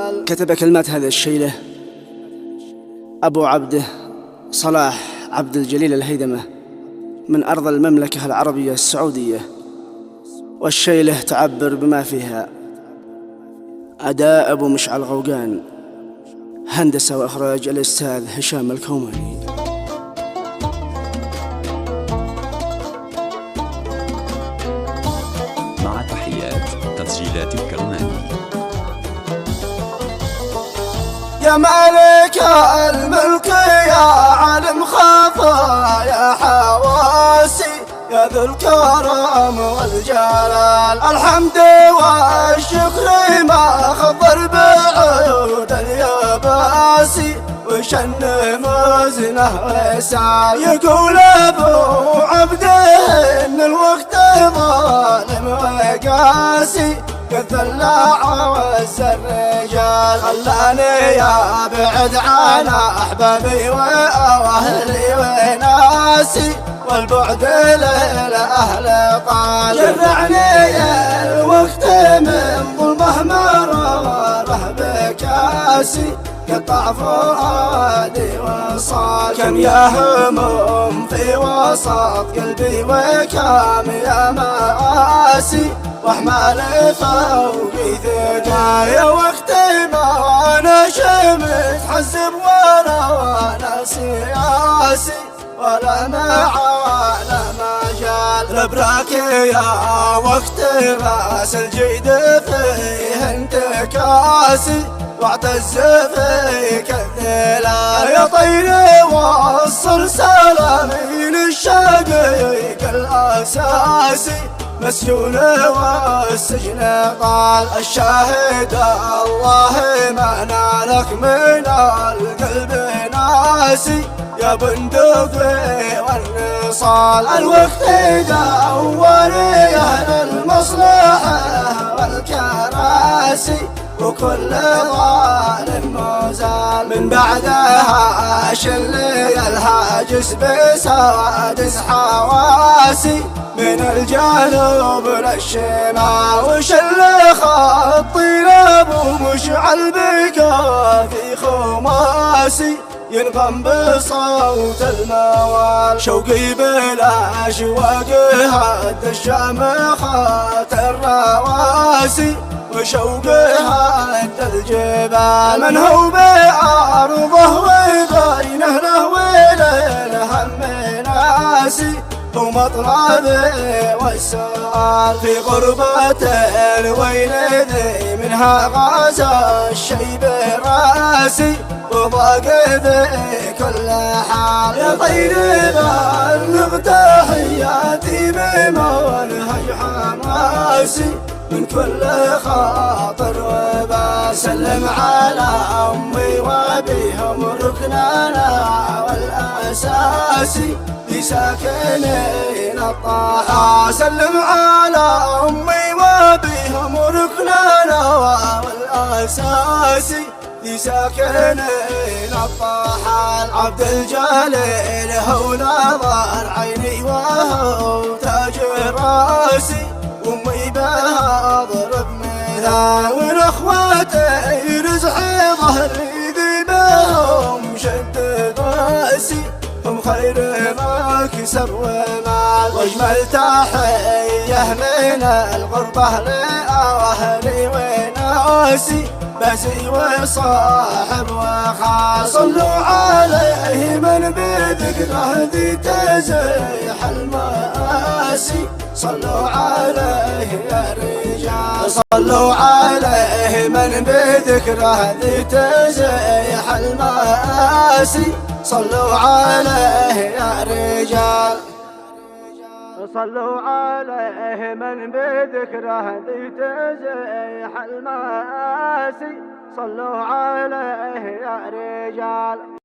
كتب كلمات هذا الشيله أبو عبده صلاح عبد الجليل الهيدمة من أرض المملكة العربية السعودية. والشيله تعبر بما فيها: أداء أبو مشعل غوغان، هندسة وإخراج الأستاذ هشام الكوماني. مع تحيات تسجيلات الكرماني. يا مالك الملك يا عالم خفايا حواسي، يا ذو الكرم والجلال، الحمد والشكر ما خطر بعود الياباسي، وشن مزنه وسال. يقول ابو عبده ان الوقت ظالم وقاسي، قد ذلع وز الرجال، خلاني ابعد عن احبابي واهلي وناسي، والبعد للاهل قال. جرعني الوقت من ظلمه مراره بكاسي، قطع فؤادي وصال. كم يا هموم في وسط قلبي، وكم يا مآسي واحمال فوقي ثقال. يا وقتي ما انا شمت حزب وانا سياسي، ولا معانا مجال لبراك يا وقت راس الجيد فيه انتكاسي، واعتز فيك الذلال. يا طيري وصل سلامي للشقيق الاساسي، مسجون والسجن طال. الشاهد الله ما نالك من القلب ناسي، يا بندقي والنصال. الوقت دوري اهل المصلحه والكراسي، وكل ظالم مزال. من بعدها شلي الهاجس بسوادس حواسي، من الجنوب للشمال، وشل خطي لابو مشعل بقى في خماسي، ينغم بصوت الموال. شوقي بلا اشواق هد الشامخات الرواسي، وشوقي هد الجبال. من هو بعرضه وبينه له وليل هم ناسي، هو مطلبي والسؤال. في غربة الويل ذي منها غازى الشيب راسي، وضاق ذي كل حال. يا طيري بلغ تحياتي بمنهج حماسي، من كل خاطر وبال. سلم على امي وابيهم ركننا والاساسي، لساكنين الطاحة. سلم على امي وابيهم ركننا والاساسي، لساكنين الطاحة. عبد الجليل هو نظر عيني وهو تاج راسي، وامي بها اضرب مثال. والاخوتي رزحي ظهري ذي بهم شد راسي، هم خير مكسب ومال. واجمل تحيه من الغربه لاهلي وناسي، بزي وصاحب وخال. صلوا عليه من بذكره ذي تزيح المآسي، صلوا عليه يا رجال. صلوا عليه من بذكره ذي تزيح المآسي، صلوا عليه يا رجال. صلوا عليه من بذكره ذي تزيح المآسي، صلوا عليه يا رجال.